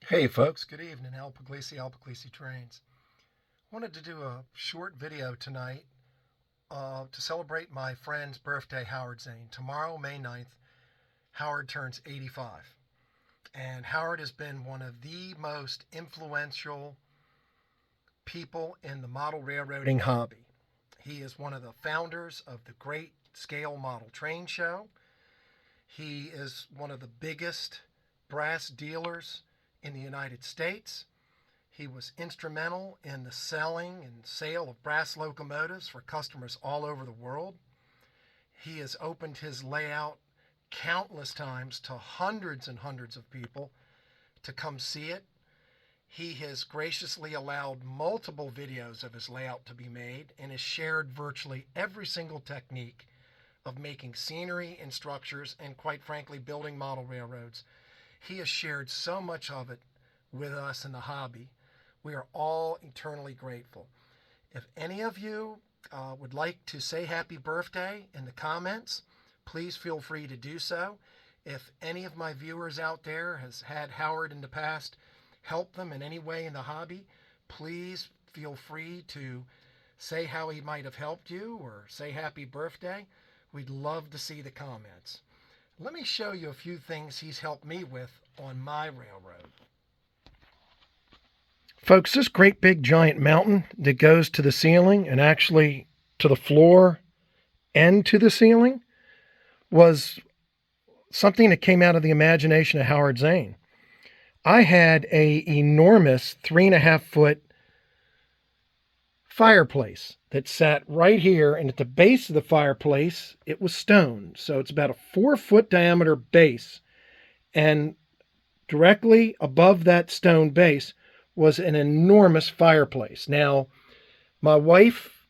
Hey folks, good evening. Al Puglisi Trains. Wanted to do a short video tonight to celebrate my friend's birthday, Howard Zane. Tomorrow, May 9th, Howard turns 85. And Howard has been one of the most influential people in the model railroading hobby. He is one of the founders of the Great Scale Model Train Show. He is one of the biggest brass dealers in the United States. He was instrumental in the selling and sale of brass locomotives for customers all over the world. He has opened his layout countless times to hundreds and hundreds of people to come see it. He has graciously allowed multiple videos of his layout to be made and has shared virtually every single technique of making scenery and structures and, quite frankly, building model railroads. He has shared so much of it with us in the hobby. We are all eternally grateful. If any of you would like to say happy birthday in the comments, please feel free to do so. If any of my viewers out there has had Howard in the past help them in any way in the hobby, please feel free to say how he might have helped you or say happy birthday. We'd love to see the comments. Let me show you a few things he's helped me with on my railroad. Folks, this great big giant mountain that goes to the ceiling and actually to the floor and to the ceiling was something that came out of the imagination of Howard Zane. I had an enormous 3.5-foot fireplace that sat right here, and at the base of the fireplace it was stone, so it's about a 4-foot diameter base, and directly above that stone base was an enormous fireplace. Now, my wife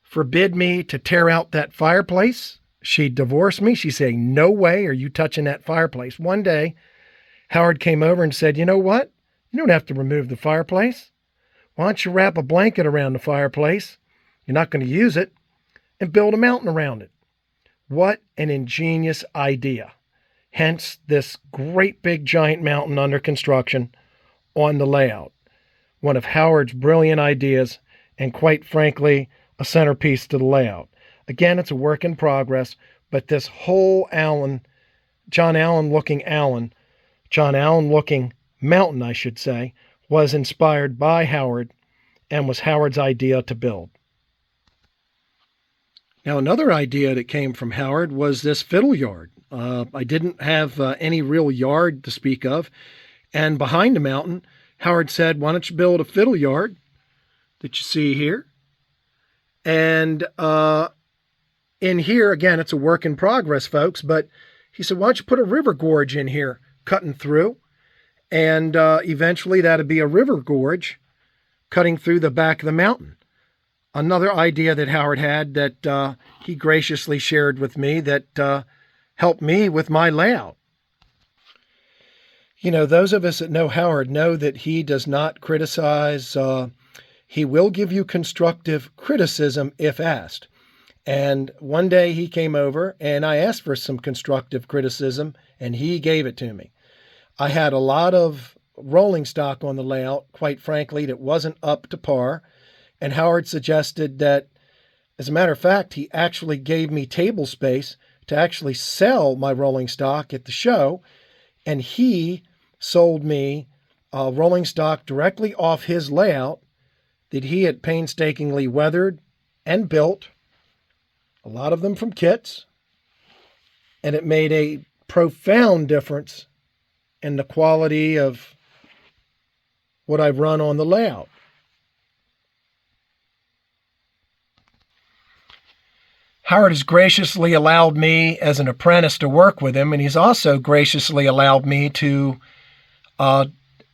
forbid me to tear out that fireplace. She divorced me. She said, "No way are you touching that fireplace." One day Howard came over and said, "You know what? You don't have to remove the fireplace. Why don't you wrap a blanket around the fireplace? You're not going to use it, and build a mountain around it." What an ingenious idea. Hence this great big giant mountain under construction on the layout. One of Howard's brilliant ideas, and quite frankly, a centerpiece to the layout. Again, it's a work in progress, but this whole John Allen looking mountain, I should say, was inspired by Howard and was Howard's idea to build. Now, another idea that came from Howard was this Fiddle Yard. I didn't have any real yard to speak of, and behind the mountain, Howard said, "Why don't you build a fiddle yard that you see here?" And in here, again, it's a work in progress, folks, but he said, "Why don't you put a river gorge in here, cutting through?" And eventually that'd be a river gorge cutting through the back of the mountain. Another idea that Howard had that he graciously shared with me that helped me with my layout. You know, those of us that know Howard know that he does not criticize. He will give you constructive criticism if asked. And one day he came over and I asked for some constructive criticism and he gave it to me. I had a lot of rolling stock on the layout, quite frankly, that wasn't up to par. And Howard suggested that, as a matter of fact, he actually gave me table space to actually sell my rolling stock at the show. And he sold me rolling stock directly off his layout that he had painstakingly weathered and built, a lot of them from kits. And it made a profound difference in the quality of what I've run on the layout. Howard has graciously allowed me as an apprentice to work with him, and he's also graciously allowed me to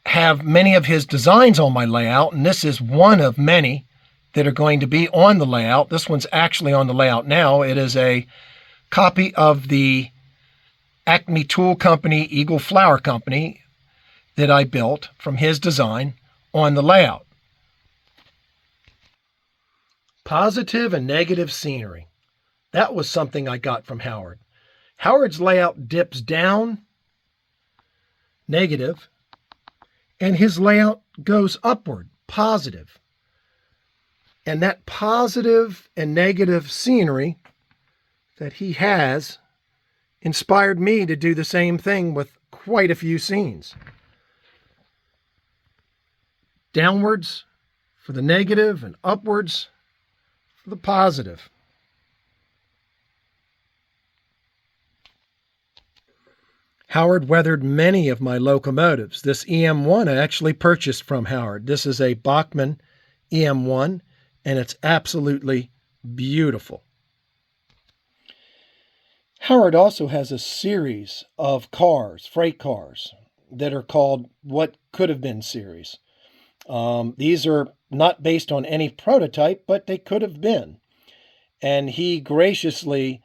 have many of his designs on my layout, and this is one of many that are going to be on the layout. This one's actually on the layout now. It is a copy of the Acme Tool Company Eagle Flower Company that I built from his design on the layout. Positive and negative scenery. That was something I got from Howard. Howard's layout dips down, negative, and his layout goes upward, positive. And that positive and negative scenery that he has inspired me to do the same thing with quite a few scenes. Downwards for the negative and upwards for the positive. Howard weathered many of my locomotives. This EM1 I actually purchased from Howard. This is a Bachmann EM1, and it's absolutely beautiful. Howard also has a series of cars, freight cars, that are called What Could Have Been series. These are not based on any prototype, but they could have been. And he graciously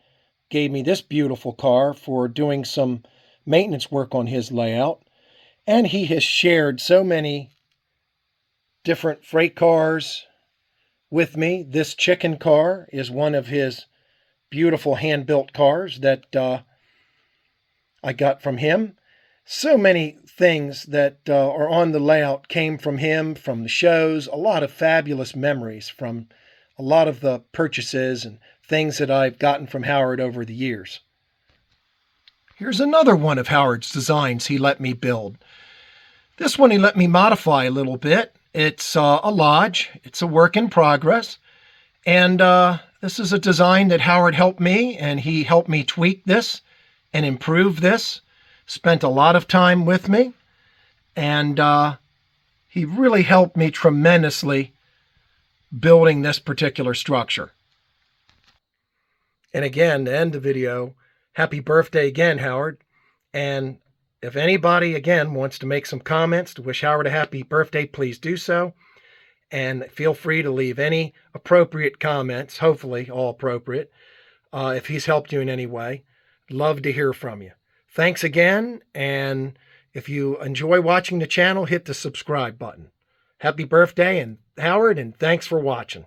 gave me this beautiful car for doing some maintenance work on his layout. And he has shared so many different freight cars with me. This chicken car is one of his beautiful hand-built cars that I got from him. So many things that are on the layout came from him, from the shows, a lot of fabulous memories from a lot of the purchases and things that I've gotten from Howard over the years. Here's another one of Howard's designs he let me build. This one he let me modify a little bit. It's a lodge. It's a work in progress. And this is a design that Howard helped me, and he helped me tweak this and improve this. Spent a lot of time with me, and he really helped me tremendously building this particular structure. And again, to end the video, happy birthday again, Howard. And if anybody, again, wants to make some comments to wish Howard a happy birthday, please do so. And feel free to leave any appropriate comments, hopefully all appropriate, if he's helped you in any way. Love to hear from you. Thanks again, and if you enjoy watching the channel, hit the subscribe button. Happy birthday, and Howard, and thanks for watching.